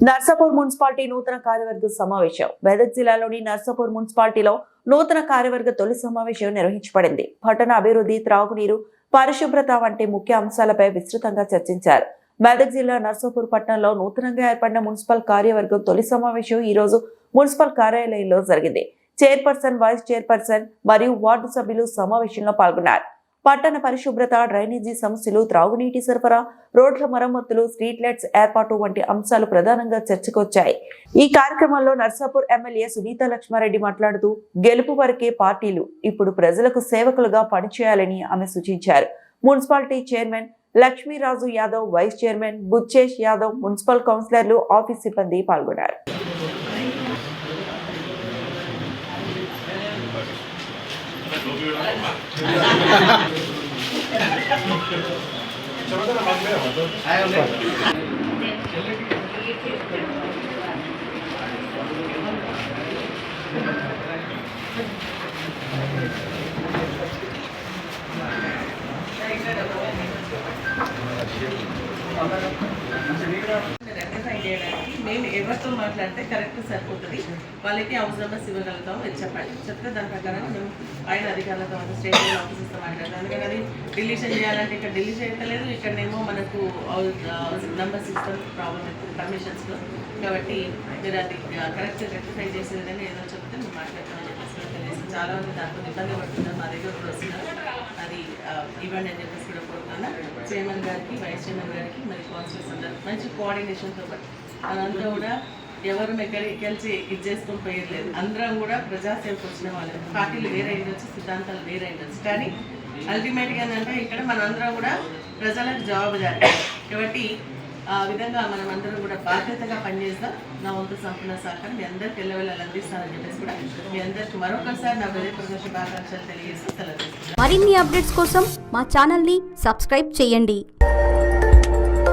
Narsapur municipality నూతన కార్యవర్గ సమావేశం. మెదక్ జిల్లాలోని నర్సాపూర్ మున్సిపాలిటీలో నూతన కార్యవర్గ తొలి సమావేశం నిర్వహించబడింది. పట్టణ అభివృద్ధి, త్రాగునీరు, పరిశుభ్రత వంటి ముఖ్య అంశాలపై విస్తృతంగా చర్చించారు. మెదక్ జిల్లా నర్సాపూర్ పట్టణంలో నూతనంగా ఏర్పడిన మున్సిపల్ కార్యవర్గం తొలి సమావేశం ఈ రోజు మున్సిపల్ కార్యాలయంలో జరిగింది. చైర్పర్సన్, వైస్ చైర్పర్సన్ మరియు వార్డు సభ్యులు సమావేశంలో పాల్గొన్నారు. పట్టణ పరిశుభ్రత, డ్రైనేజీ సమస్యలు, త్రాగునీటి సరఫరా, రోడ్ల మరమ్మతులు, స్ట్రీట్ లైట్స్ ఏర్పాటు వంటి అంశాలు ప్రధానంగా చర్చకు వచ్చాయి. ఈ కార్యక్రమంలో నర్సాపూర్ ఎమ్మెల్యే సునీతా లక్ష్మారెడ్డి మాట్లాడుతూ గెలుపు వరకే పార్టీలు, ఇప్పుడు ప్రజలకు సేవకులుగా పనిచేయాలని ఆమె సూచించారు. Municipality chairman Lakshmiraju Yadav, vice chairman Buchchesh Yadav, municipal కౌన్సిలర్లు, ఆఫీస్ సిబ్బంది పాల్గొన్నారు. మేము ఎవరితో మాట్లాడితే కరెక్ట్ సరిపోతుంది, వాళ్ళకి హౌస్ నెంబర్స్ ఇవ్వగలుగుతాం అని చెప్తే దాని ప్రకారం మేము పైన అధికారులతో స్టేట్ ఆఫీసర్తో మాట్లాడతాం. అందుకని అది డిలీషన్ చేయాలంటే ఇక్కడ డిలీట్ చేయట్లేదు, ఇక్కడనేమో మనకు హౌస్ నెంబర్స్ ఇస్తాం ప్రాబ్లం పర్మిషన్స్లో. కాబట్టి మీరు అది కరెక్ట్ రెక్టిఫై చేసేదని ఏదో చెప్తే మేము మాట్లాడతామని చెప్పేసి తెలియదు. చాలా మంది దాంట్లో ఇబ్బంది పడుతున్నారు, మా దగ్గర కూడా వస్తున్నారు. అది ఇవ్వండి అని చెప్పేసి కూడా కోరుతున్నా. చైర్మన్ గారికి, వైస్ చైర్మన్ గారికి, మరి కౌన్సిలర్స్ అందరూ మంచి కోఆర్డినేషన్తో పాటు అదంతా కూడా ఎవరు ఎక్కడికి కలిసి ఇది చేసుకొని పోయలేదు. అందరం కూడా ప్రజాసేవకు వచ్చిన వాళ్ళు. పార్టీలు వేరే ఉండొచ్చు, సిద్ధాంతాలు వేరే ఉండొచ్చు, కానీ అల్టిమేట్గా ఏంటంటే ఇక్కడ మనందరం కూడా ప్రజలకు జవాబుదారి. కాబట్టి ఆ విధంగా మనం అందరం కూడా బాధ్యతగా పనిచేస్తాం. నా వంతు సంపూర్ణ సహకారం మీ అందరికి వెళ్ళవేళ అందిస్తానని చెప్పేసి కూడా మీ అందరికి మరొకసారి నా హృదయపూర్వక శుభాకాంక్షలు తెలియజేసి సెలవు. మరిన్ని అప్డేట్స్ కోసం మా ఛానల్ని సబ్స్క్రైబ్ చేయండి.